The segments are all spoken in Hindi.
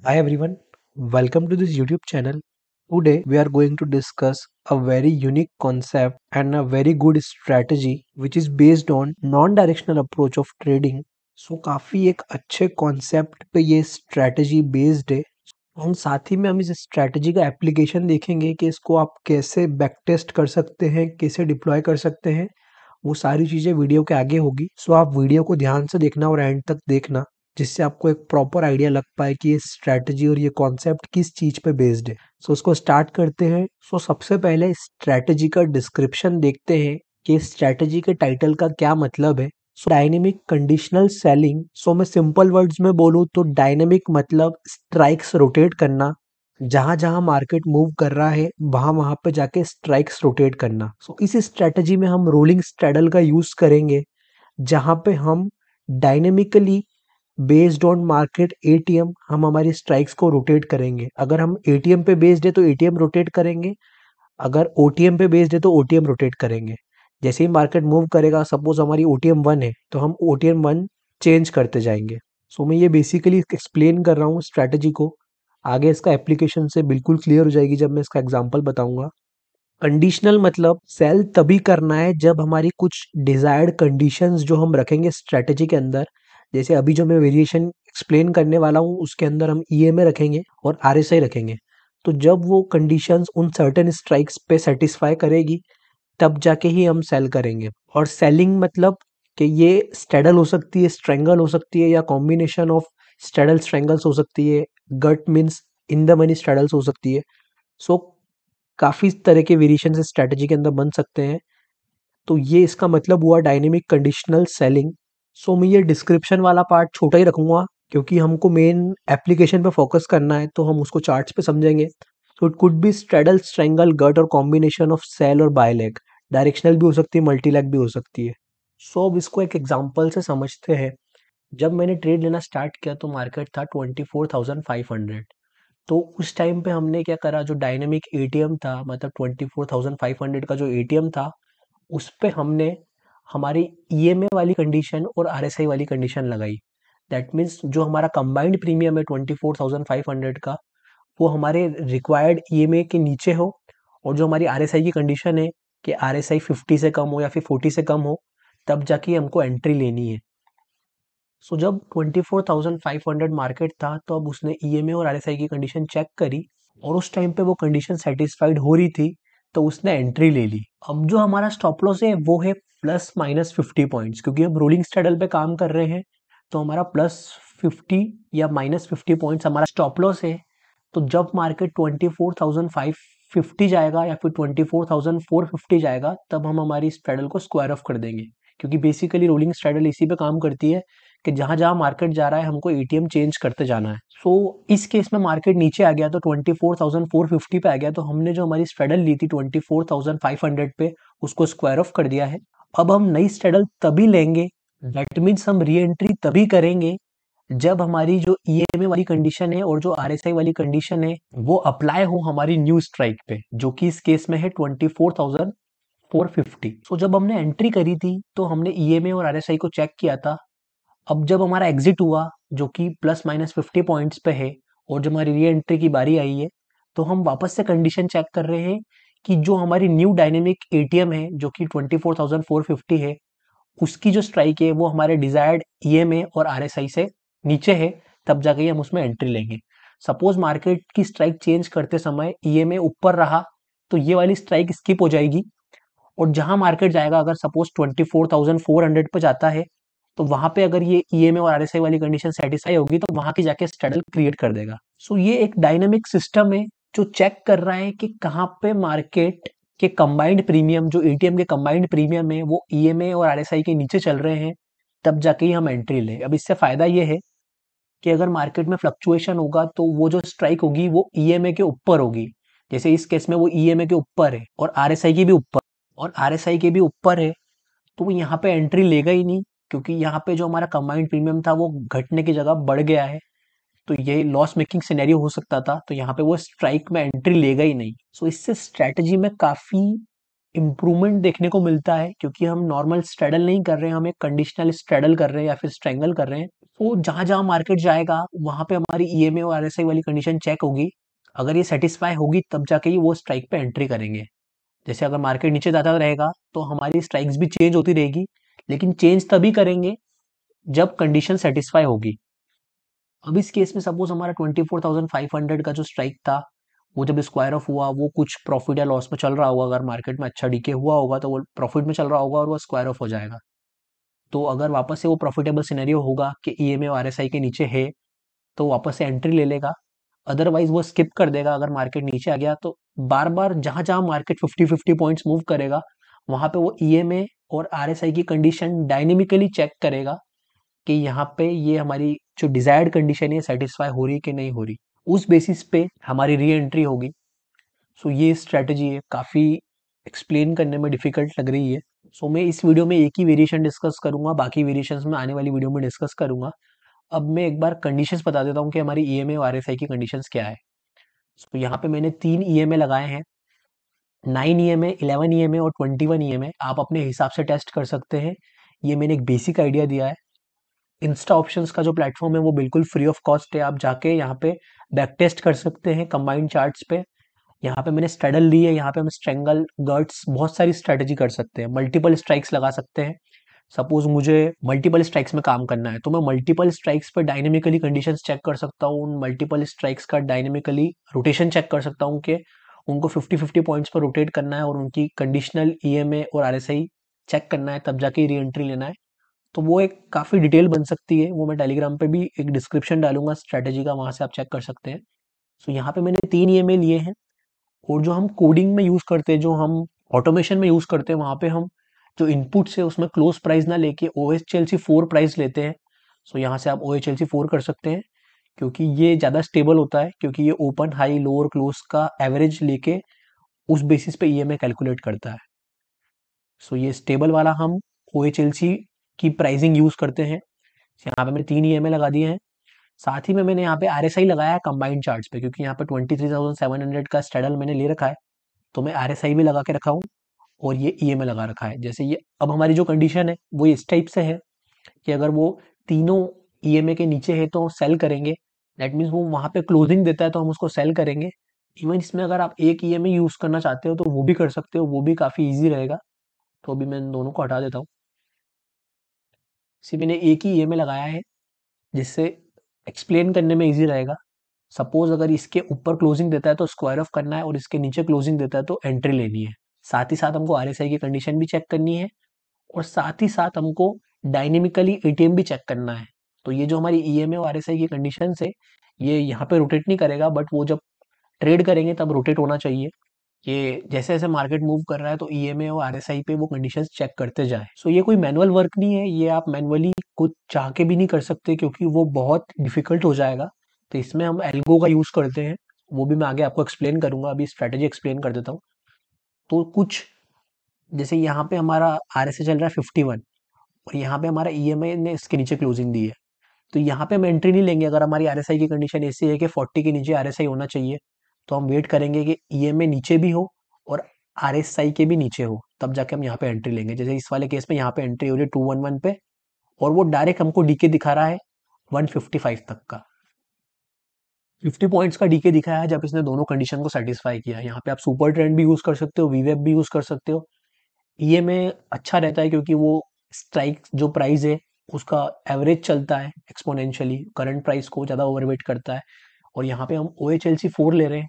Hi everyone, welcome to this YouTube channel. Today we are going to discuss a very unique concept and a very good strategy which is based on non-directional approach of trading. So काफी एक अच्छे कॉन्सेप्ट पे ये स्ट्रेटजी बेस्ड है और साथ ही में हम इस स्ट्रेटजी का एप्लीकेशन देखेंगे कि इसको आप कैसे बैक टेस्ट कर सकते हैं, कैसे डिप्लॉय कर सकते हैं। वो सारी चीज़ें वीडियो के आगे होगी। सो आप वीडियो को ध्यान से देखना और एंड तक देखना, जिससे आपको एक प्रॉपर आइडिया लग पाए कि ये स्ट्रैटेजी और ये कॉन्सेप्ट किस चीज़ पे बेस्ड है। सो उसको स्टार्ट करते हैं। सो सबसे पहले स्ट्रैटेजी का डिस्क्रिप्शन देखते हैं कि स्ट्रैटेजी के टाइटल का क्या मतलब है। सो डायनेमिक कंडीशनल सेलिंग। सो मैं सिंपल वर्ड्स में बोलूँ तो डायनेमिक मतलब स्ट्राइक्स रोटेट करना। जहां जहां मार्केट मूव कर रहा है वहां वहां पे जाके स्ट्राइक्स रोटेट करना। सो इस स्ट्रेटजी में हम रोलिंग स्ट्रैडल का यूज करेंगे, जहां पे हम dynamically based on market ATM हम हमारी स्ट्राइक्स को रोटेट करेंगे। अगर हम एटीएम पे बेस्ड है तो एटीएम रोटेट करेंगे, अगर ओटीएम पे बेस्ड है तो ओटीएम रोटेट करेंगे। जैसे ही मार्केट मूव करेगा, सपोज हमारी ओटीएम 1 है तो हम ओटीएम 1 चेंज करते जाएंगे। सो मैं ये बेसिकली एक्सप्लेन कर रहा हूँ स्ट्रैटेजी को। आगे इसका एप्लीकेशन से बिल्कुल क्लियर हो जाएगी जब मैं इसका एग्जांपल बताऊंगा। कंडीशनल मतलब सेल तभी करना है जब हमारी कुछ डिजायर्ड कंडीशंस जो हम रखेंगे स्ट्रेटेजी के अंदर, जैसे अभी जो मैं वेरिएशन एक्सप्लेन करने वाला हूँ उसके अंदर हम ईएमए रखेंगे और आरएसआई रखेंगे। तो जब वो कंडीशंस उन सर्टेन स्ट्राइक्स पे सेटिस्फाई करेगी तब जाके ही हम सेल करेंगे। और सेलिंग मतलब कि ये स्ट्रेडल हो सकती है, स्ट्रेंगल हो सकती है, या कॉम्बिनेशन ऑफ स्ट्रेडल स्ट्रेंगल्स हो सकती है। गट मीन्स इन द मनी स्ट्रेडल्स हो सकती है। सो काफी तरह के वेरिएशन इस स्ट्रेटजी के अंदर बन सकते हैं। तो ये इसका मतलब हुआ डायनेमिक कंडीशनल सेलिंग। सो मैं ये डिस्क्रिप्शन वाला पार्ट छोटा ही रखूंगा क्योंकि हमको मेन एप्लीकेशन पे फोकस करना है, तो हम उसको चार्ट्स पे समझेंगे। तो it could be straddle, strangle, gut और कॉम्बिनेशन ऑफ सेल और बाय लेग। डायरेक्शनल भी हो सकती है, मल्टी लेग भी हो सकती है। सो अब इसको एक एग्जांपल से समझते हैं। जब मैंने ट्रेड लेना स्टार्ट किया तो मार्केट था 24,500। तो उस टाइम पे हमने क्या करा, जो डायनेमिक एटीएम था, मतलब 24,500 का जो एटीएम था, उस पे हमने हमारी ईएमए वाली कंडीशन और आरएसआई वाली कंडीशन लगाई। दैट मीन्स जो हमारा कंबाइंड प्रीमियम है 24,500 का, वो हमारे रिक्वायर्ड ईएमए के नीचे हो, और जो हमारी आरएसआई की कंडीशन है कि आरएसआई 50 से कम हो या फिर 40 से कम हो, तब जाके हमको एंट्री लेनी है। सो जब 24,500 मार्केट था तो अब उसने ईएमए और आरएसआई की कंडीशन चेक करी, और उस टाइम पे वो कंडीशन सेटिस्फाइड हो रही थी, तो उसने एंट्री ले ली। अब जो हमारा स्टॉप लॉस है वो है +-50 पॉइंट्स, क्योंकि हम रोलिंग स्ट्रैडल पे काम कर रहे हैं। तो हमारा +50 या -50 पॉइंट्स हमारा स्टॉप लॉस है। तो जब मार्केट 24,550 जाएगा या फिर 24,450 जाएगा, तब हम हमारी स्ट्रैडल को स्क्वायर ऑफ कर देंगे। क्योंकि बेसिकली रोलिंग स्ट्रैडल इसी पे काम करती है कि जहां जहां मार्केट जा रहा है हमको एटीएम चेंज करते जाना है। सो इस केस में मार्केट नीचे आ गया तो 24,450 पे आ गया, तो हमने जो हमारी स्ट्रैडल ली थी 24,500 पे, उसको स्क्वायर ऑफ कर दिया है। अब हम नई स्ट्रैडल तभी लेंगे, दैट मीन्स हम री एंट्री तभी करेंगे जब हमारी जो ईएमए वाली कंडीशन है और जो आरएसआई वाली कंडीशन है वो अप्लाई हो हमारी न्यू स्ट्राइक पे, जो कि इस केस में है 24,450। सो जब हमने एंट्री करी थी तो हमने ईएमए और आरएसआई को चेक किया था। अब जब हमारा एग्जिट हुआ, जो कि +-50 पॉइंट्स पे है, और जब हमारी री एंट्री की बारी आई है, तो हम वापस से कंडीशन चेक कर रहे हैं कि जो हमारी न्यू डायनेमिक एटीएम है जो कि 24,450 है, उसकी जो स्ट्राइक है वो हमारे डिजायर्ड ईएमए और आरएसआई से नीचे है, तब जाके हम उसमें एंट्री लेंगे। सपोज मार्केट की स्ट्राइक चेंज करते समय ईएमए ऊपर रहा, तो ये वाली स्ट्राइक स्किप हो जाएगी, और जहां मार्केट जाएगा, अगर सपोज 24,400 पे जाता है, तो वहां पे अगर ये ईएमए और आरएसआई वाली कंडीशन सेटिस्फाई होगी तो वहां की जाके स्ट्रैडल क्रिएट कर देगा। सो ये एक डायनामिक सिस्टम है जो चेक कर रहा है कि कहाँ पे मार्केट के कंबाइंड प्रीमियम, जो एटीएम के कंबाइंड प्रीमियम है, वो ईएमए और आरएसआई के नीचे चल रहे हैं, तब जाके ही हम एंट्री ले। अब इससे फायदा ये है कि अगर मार्केट में फ्लक्चुएशन होगा तो वो जो स्ट्राइक होगी वो ईएमए के ऊपर होगी। जैसे इस केस में वो ईएमए के ऊपर है और आरएसआई के भी ऊपर, है, तो वो यहाँ पे एंट्री लेगा ही नहीं, क्योंकि यहाँ पे जो हमारा कंबाइंड प्रीमियम था वो घटने की जगह बढ़ गया है। तो ये लॉस मेकिंग सिनेरियो हो सकता था, तो यहाँ पे वो स्ट्राइक में एंट्री लेगा ही नहीं। सो इससे स्ट्रैटेजी में काफी इम्प्रूवमेंट देखने को मिलता है, क्योंकि हम नॉर्मल स्ट्रेडल नहीं कर रहे हैं, हम एक कंडीशनल स्ट्रेडल कर रहे हैं या फिर स्ट्रेंगल कर रहे हैं। तो जहां जहां मार्केट जाएगा वहां पे हमारी ईएमए और आरएसआई वाली कंडीशन चेक होगी। अगर ये सेटिस्फाई होगी तब जाके ही वो स्ट्राइक पे एंट्री करेंगे। जैसे अगर मार्केट नीचे जाता रहेगा तो हमारी स्ट्राइक्स भी चेंज होती रहेगी, लेकिन चेंज तभी करेंगे जब कंडीशन सेटिस्फाई होगी। अब इस केस में सपोज हमारा 24,500 का जो स्ट्राइक था, वो जब स्क्वायर ऑफ हुआ, वो कुछ प्रॉफिट या लॉस में चल रहा होगा, अगर मार्केट में अच्छा डीके हुआ होगा तो वो प्रॉफिट में चल रहा होगा और वो स्क्वायर ऑफ हो जाएगा। तो अगर वापस से वो प्रॉफिटेबल सिनेरियो होगा कि ईएमए और आरएसआई के नीचे है, तो वापस से एंट्री ले लेगा। अदरवाइज वो स्किप कर देगा। अगर मार्केट नीचे आ गया तो बार बार जहां जहां मार्केट 50-50 पॉइंट्स मूव करेगा, वहां पे वो ईएमए और आरएसआई की कंडीशन डायनेमिकली चेक करेगा कि यहाँ पे ये हमारी जो डिजायर्ड कंडीशन है सेटिस्फाई हो रही है कि नहीं हो रही। उस बेसिस पे हमारी री एंट्री होगी। सो ये स्ट्रेटजी है, काफ़ी एक्सप्लेन करने में डिफिकल्ट लग रही है। सो मैं इस वीडियो में एक ही वेरिएशन डिस्कस करूंगा, बाकी वेरिएशंस में आने वाली वीडियो में डिस्कस करूंगा। अब मैं एक बार कंडीशंस बता देता हूँ कि हमारी ईएमए और आरएसआई की कंडीशंस क्या है। सो यहाँ पे मैंने 3 ईएमए लगाए हैं, 9 ईएमए, 11 ईएमए और 21 ईएमए। आप अपने हिसाब से टेस्ट कर सकते हैं। ये मैंने एक बेसिक आइडिया दिया है। इंस्टा ऑप्शंस का जो प्लेटफॉर्म है वो बिल्कुल फ्री ऑफ कॉस्ट है। आप जाके यहाँ पे बैक टेस्ट कर सकते हैं कंबाइंड चार्ट्स पे। यहाँ पे मैंने स्ट्रेडल ली है, यहाँ पे हम स्ट्रेंगल, गर्ट्स, बहुत सारी स्ट्रेटेजी कर सकते हैं, मल्टीपल स्ट्राइक्स लगा सकते हैं। सपोज मुझे मल्टीपल स्ट्राइक्स में काम करना है तो मैं मल्टीपल स्ट्राइक्स पर डायनेमिकली कंडीशंस चेक कर सकता हूँ। उन मल्टीपल स्ट्राइक्स का डायनेमिकली रोटेशन चेक कर सकता हूँ कि उनको 50-50 पॉइंट्स पर रोटेट करना है और उनकी कंडीशनल ईएमए और आरएसआई चेक करना है, तब जाके री एंट्री लेना है। तो वो एक काफ़ी डिटेल बन सकती है। वो मैं टेलीग्राम पे भी एक डिस्क्रिप्शन डालूंगा स्ट्रेटेजी का, वहां से आप चेक कर सकते हैं। सो यहाँ पे मैंने 3 ईएमए लिए हैं। और जो हम कोडिंग में यूज करते हैं, जो हम ऑटोमेशन में यूज करते हैं, वहां पे हम जो इनपुट्स है उसमें क्लोज प्राइस ना लेके OHLC 4 प्राइस लेते हैं। सो यहाँ से आप OHLC 4 कर सकते हैं, क्योंकि ये ज़्यादा स्टेबल होता है, क्योंकि ये ओपन, हाई, लोअर, क्लोज का एवरेज लेके उस बेसिस पे ईएमआई कैलकुलेट करता है। सो ये स्टेबल वाला हम OHLC की प्राइसिंग यूज करते हैं। यहाँ पे मैंने 3 ईएमआई लगा दिए हैं। साथ ही में मैंने यहाँ पे आरएसआई लगाया है कंबाइंड चार्ट्स पे, क्योंकि यहाँ पे 23,700 का स्ट्रेडल मैंने ले रखा है, तो मैं आरएसआई भी लगा के रखा हूँ और ये ईएमआई लगा रखा है। जैसे ये अब हमारी जो कंडीशन है वो इस टाइप से है कि अगर वो तीनों ईएमआई के नीचे है तो सेल करेंगे। दैट मीन्स वो वहां पे क्लोजिंग देता है तो हम उसको सेल करेंगे। इवन इसमें अगर आप एक ईएमआई यूज करना चाहते हो तो वो भी कर सकते हो, वो भी काफी इजी रहेगा। तो अभी मैं इन दोनों को हटा देता हूँ। सिर्फ मैंने एक ही ईएमआई लगाया है, जिससे एक्सप्लेन करने में इजी रहेगा। सपोज अगर इसके ऊपर क्लोजिंग देता है तो स्क्वायर ऑफ करना है और इसके नीचे क्लोजिंग देता है तो एंट्री लेनी है। साथ ही साथ हमको आरएसआई की कंडीशन भी चेक करनी है और साथ ही साथ हमको डायनेमिकली एटीएम भी चेक करना है। तो ये जो हमारी ईएमए और आरएसआई की कंडीशन है, ये यहाँ पे रोटेट नहीं करेगा, बट वो जब ट्रेड करेंगे तब रोटेट होना चाहिए। ये जैसे जैसे मार्केट मूव कर रहा है तो ईएमए और आरएसआई पे वो कंडीशंस चेक करते जाए। सो ये कोई मैनुअल वर्क नहीं है, ये आप मैनुअली खुद चाह के भी नहीं कर सकते, क्योंकि वो बहुत डिफिकल्ट हो जाएगा। तो इसमें हम एल्गो का यूज करते हैं, वो भी मैं आगे आपको एक्सप्लेन करूंगा। अभी स्ट्रेटेजी एक्सप्लेन कर देता हूँ। तो कुछ जैसे यहाँ पे हमारा आरएसआई चल रहा है 51 और यहाँ पे हमारा ईएमआई ने इसके नीचे क्लोजिंग दी है, तो यहाँ पे हम एंट्री नहीं लेंगे। अगर हमारी आरएसआई की कंडीशन ऐसी है कि 40 के नीचे आरएसआई होना चाहिए, तो हम वेट करेंगे कि ईएमए नीचे भी हो और आरएसआई के भी नीचे हो, तब जाके हम यहाँ पे एंट्री लेंगे। जैसे इस वाले केस में यहाँ पे एंट्री हो रही है 211 पे और वो डायरेक्ट हमको डीके दिखा रहा है 155 तक का। 50 पॉइंट्स का डीके दिखाया है जब इसने दोनों कंडीशन को सेटिस्फाई किया है। यहाँ पे आप सुपर ट्रेंड भी यूज कर सकते हो, वीवेब भी यूज कर सकते हो। ईएमए अच्छा रहता है क्योंकि वो स्ट्राइक जो प्राइस है उसका एवरेज चलता है एक्सपोनेंशियली, करंट प्राइस को ज़्यादा ओवरवेट करता है। और यहाँ पे हम OHLC 4 ले रहे हैं,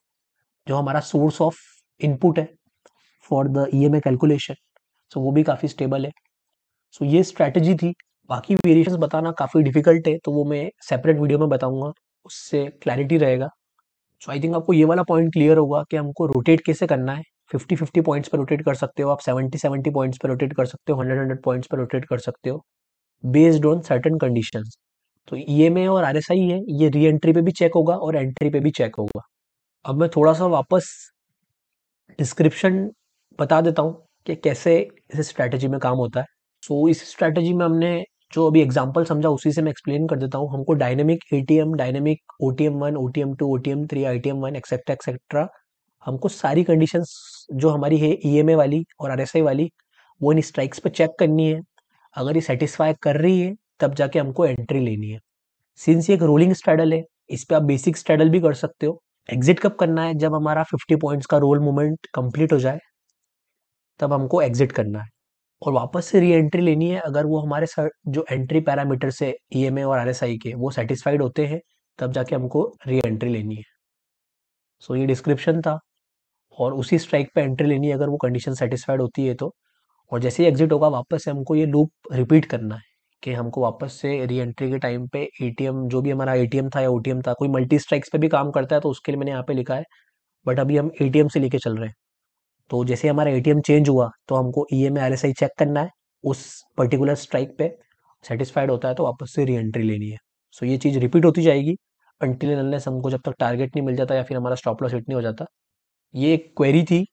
जो हमारा सोर्स ऑफ इनपुट है फॉर द ईएमए कैलकुलेशन। सो वो भी काफ़ी स्टेबल है। सो ये स्ट्रैटेजी थी। बाकी वेरिएशंस बताना काफ़ी डिफिकल्ट है, तो वो मैं सेपरेट वीडियो में बताऊंगा, उससे क्लैरिटी रहेगा। सो आई थिंक आपको ये वाला पॉइंट क्लियर होगा कि हमको रोटेट कैसे करना है। 50-50 पॉइंट्स पर रोटेट कर सकते हो आप, 70-70 पॉइंट्स पर रोटेट कर सकते हो, 100-100 पॉइंट्स पर रोटेट कर सकते हो, बेस्ड ऑन सर्टेन कंडीशंस। तो ईएमए और आरएसआई है, ये री एंट्री पे भी चेक होगा और एंट्री पे भी चेक होगा। अब मैं थोड़ा सा वापस डिस्क्रिप्शन बता देता हूँ कि कैसे इस स्ट्रैटेजी में काम होता है। सो इस स्ट्रैटेजी में हमने जो अभी एग्जांपल समझा उसी से मैं एक्सप्लेन कर देता हूँ। हमको dynamic ATM, dynamic OTM 1, OTM 2, OTM 3, ITM 1 etcetera etcetera हमको सारी कंडीशंस जो हमारी है ईएमए वाली और आरएसआई वाली, वो इन स्ट्राइक्स पे चेक करनी है। अगर ये सेटिस्फाई कर रही है तब जाके हमको एंट्री लेनी है। सिंस ये एक रोलिंग स्ट्रैडल है, इस पे आप बेसिक स्ट्रैडल भी कर सकते हो। एग्जिट कब करना है? जब हमारा 50 पॉइंट्स का रोल मूवमेंट कंप्लीट हो जाए तब हमको एग्जिट करना है, और वापस से री एंट्री लेनी है अगर वो हमारे जो एंट्री पैरामीटर से ईएमए और आरएसआई के वो सेटिस्फाइड होते हैं, तब जाके हमको री एंट्री लेनी है। सो ये डिस्क्रिप्शन था, और उसी स्ट्राइक पे एंट्री लेनी है अगर वो कंडीशन सेटिस्फाइड होती है तो। और जैसे ही एग्जिट होगा वापस से हमको ये लूप रिपीट करना है कि हमको वापस से री एंट्री के टाइम पे एटीएम, जो भी हमारा एटीएम था या ओटीएम था, कोई मल्टी स्ट्राइक्स पे भी काम करता है तो उसके लिए मैंने यहाँ पे लिखा है, बट अभी हम एटीएम से लेके चल रहे हैं। तो जैसे हमारा एटीएम चेंज हुआ तो हमको ईएमए आरएसआई चेक करना है उस पर्टिकुलर स्ट्राइक पे। सेटिस्फाइड होता है तो वापस से री एंट्री लेनी है। सो ये चीज़ रिपीट होती जाएगी अनटिल अनलेस हमको जब तक टारगेट नहीं मिल जाता या फिर हमारा स्टॉप लॉस हिट नहीं हो जाता। ये एक क्वेरी थी,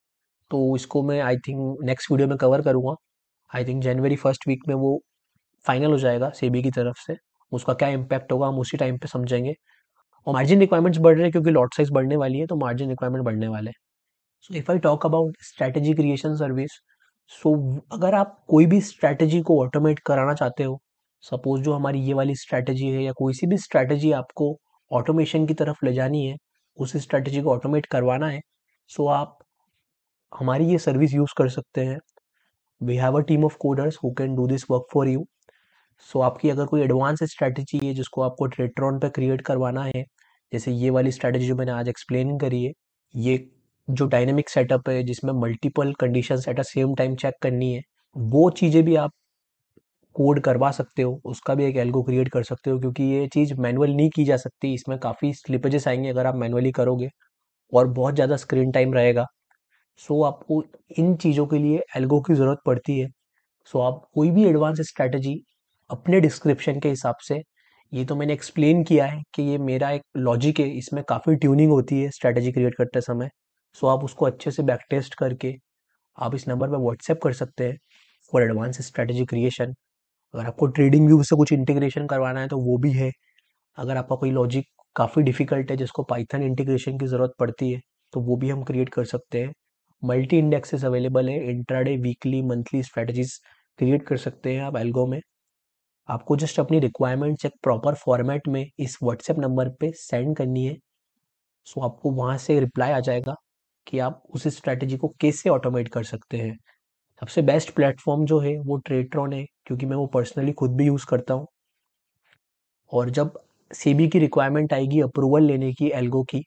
तो इसको मैं आई थिंक नेक्स्ट वीडियो में कवर करूँगा। आई थिंक जनवरी फर्स्ट वीक में वो फाइनल हो जाएगा सेबी की तरफ से। उसका क्या इम्पैक्ट होगा हम उसी टाइम पे समझेंगे। और मार्जिन रिक्वायरमेंट्स बढ़ रहे हैं क्योंकि लॉट साइज बढ़ने वाली है, तो मार्जिन रिक्वायरमेंट बढ़ने वाले हैं। So if I talk about strategy creation service, so अगर आप कोई भी स्ट्रैटेजी को ऑटोमेट कराना चाहते हो, सपोज जो हमारी ये वाली स्ट्रैटेजी है या कोई सी भी स्ट्रैटेजी आपको ऑटोमेशन की तरफ ले जानी है, उस स्ट्रैटेजी को ऑटोमेट करवाना है, सो आप हमारी ये सर्विस यूज़ कर सकते हैं। We have a team of coders who can do this work for you. So आपकी अगर कोई एडवांस स्ट्रैटेजी है जिसको आपको ट्रेट्रॉन पे क्रिएट करवाना है, जैसे ये वाली स्ट्रैटेजी जो मैंने आज एक्सप्लेन करी है, ये जो डायनेमिक सेटअप है जिसमें multiple conditions at a same time check करनी है, वो चीज़ें भी आप कोड करवा सकते हो, उसका भी एक एल्गो क्रिएट कर सकते हो, क्योंकि ये चीज़ मैनुअल नहीं की जा सकती, इसमें काफ़ी स्लिपेजेस आएंगे अगर आप मैनुअली करोगे, और बहुत ज़्यादा स्क्रीन टाइम रहेगा। सो आपको इन चीज़ों के लिए एल्गो की ज़रूरत पड़ती है। सो आप कोई भी एडवांस स्ट्रैटेजी अपने डिस्क्रिप्शन के हिसाब से, ये तो मैंने एक्सप्लेन किया है कि ये मेरा एक लॉजिक है, इसमें काफ़ी ट्यूनिंग होती है स्ट्रैटेजी क्रिएट करते समय। सो आप उसको अच्छे से बैक टेस्ट करके आप इस नंबर पर व्हाट्सएप कर सकते हैं फॉर एडवांस स्ट्रैटेजी क्रिएशन। अगर आपको ट्रेडिंग व्यू से कुछ इंटीग्रेशन करवाना है तो वो भी है। अगर आपका कोई लॉजिक काफ़ी डिफिकल्ट है जिसको पाइथन इंटीग्रेशन की ज़रूरत पड़ती है, तो वो भी हम क्रिएट कर सकते हैं। मल्टी इंडेक्सेस अवेलेबल है, intraday, weekly, monthly strategies create कर सकते हैं आप एल्गो में। आपको जस्ट अपनी रिक्वायरमेंट्स एक प्रॉपर फॉर्मेट में इस व्हाट्सएप नंबर पे सेंड करनी है। सो आपको वहाँ से रिप्लाई आ जाएगा कि आप उस स्ट्रैटेजी को कैसे ऑटोमेट कर सकते हैं। सबसे बेस्ट प्लेटफॉर्म जो है वो ट्रेट्रॉन है, क्योंकि मैं वो पर्सनली खुद भी यूज़ करता हूँ। और जब सेबी की रिक्वायरमेंट आएगी अप्रूवल लेने की एल्गो की,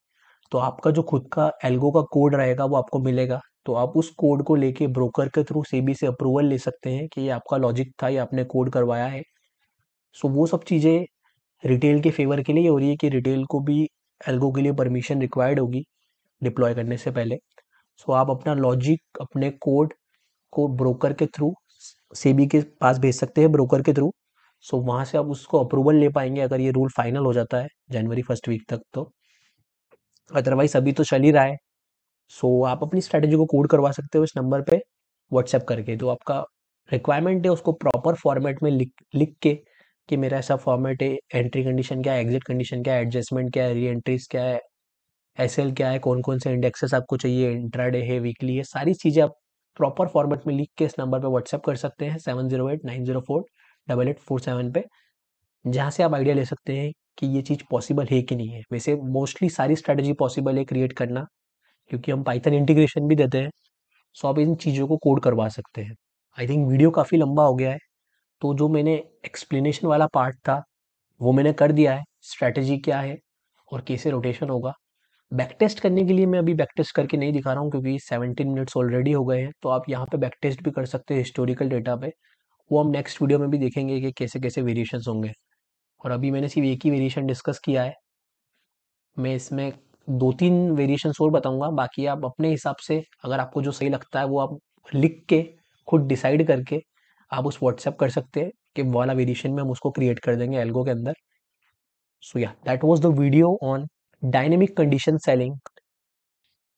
तो आपका जो खुद का एल्गो का कोड रहेगा वो आपको मिलेगा, तो आप उस कोड को लेके ब्रोकर के थ्रू सेबी से अप्रूवल ले सकते हैं कि ये आपका लॉजिक था, ये आपने कोड करवाया है। सो वो सब चीज़ें रिटेल के फेवर के लिए हो रही है कि रिटेल को भी एल्गो के लिए परमिशन रिक्वायर्ड होगी डिप्लॉय करने से पहले। सो आप अपना लॉजिक, अपने कोड को ब्रोकर के थ्रू सेबी के पास भेज सकते हैं, ब्रोकर के थ्रू। सो वहाँ से आप उसको अप्रूवल ले पाएंगे अगर ये रूल फाइनल हो जाता है जनवरी फर्स्ट वीक तक तो। अदरवाइज अभी तो चल ही रहा है। सो आप अपनी स्ट्रैटेजी को कोड करवा सकते हो इस नंबर पे व्हाट्सएप करके। तो आपका रिक्वायरमेंट है उसको प्रॉपर फॉर्मेट में लिख लिख के कि मेरा ऐसा फॉर्मेट है, एंट्री कंडीशन क्या है, एग्जिट कंडीशन क्या है, एडजस्टमेंट क्या है, री एंट्रीज क्या है, एसएल क्या है, कौन कौन से इंडेक्सेस आपको चाहिए, इंट्राडे है, वीकली है, सारी चीज़ें आप प्रॉपर फॉर्मेट में लिख के इस नंबर पे व्हाट्सएप कर सकते हैं 7089048847 पे, जहाँ से आप आइडिया ले सकते हैं कि ये चीज़ पॉसिबल है कि नहीं है। वैसे मोस्टली सारी स्ट्रैटेजी पॉसिबल है क्रिएट करना, क्योंकि हम पाइथन इंटीग्रेशन भी देते हैं। सो आप इन चीज़ों को कोड करवा सकते हैं। आई थिंक वीडियो काफ़ी लंबा हो गया है, तो जो मैंने एक्सप्लेनेशन वाला पार्ट था वो मैंने कर दिया है, स्ट्रैटेजी क्या है और कैसे रोटेशन होगा। बैक टेस्ट करने के लिए मैं अभी बैक टेस्ट करके नहीं दिखा रहा हूँ क्योंकि 17 मिनट्स ऑलरेडी हो गए हैं, तो आप यहाँ पे बैक टेस्ट भी कर सकते हैं हिस्टोरिकल डेटा पे। वो हम नेक्स्ट वीडियो में भी देखेंगे कि कैसे कैसे वेरिएशंस होंगे। और अभी मैंने सिर्फ एक ही वेरिएशन डिस्कस किया है, मैं इसमें 2-3 वेरिएशंस और बताऊंगा। बाकी आप अपने हिसाब से अगर आपको जो सही लगता है वो आप लिख के खुद डिसाइड करके आप उस व्हाट्सएप कर सकते हैं कि वो वाला वेरिएशन में हम उसको क्रिएट कर देंगे एल्गो के अंदर। सो या that was the video on dynamic condition selling.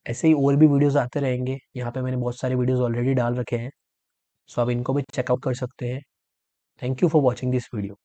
ऐसे ही और भी वीडियोस आते रहेंगे, यहाँ पे मैंने बहुत सारे वीडियोस ऑलरेडी डाल रखे हैं, सो आप इनको भी चेकआउट कर सकते हैं। Thank you for watching this video.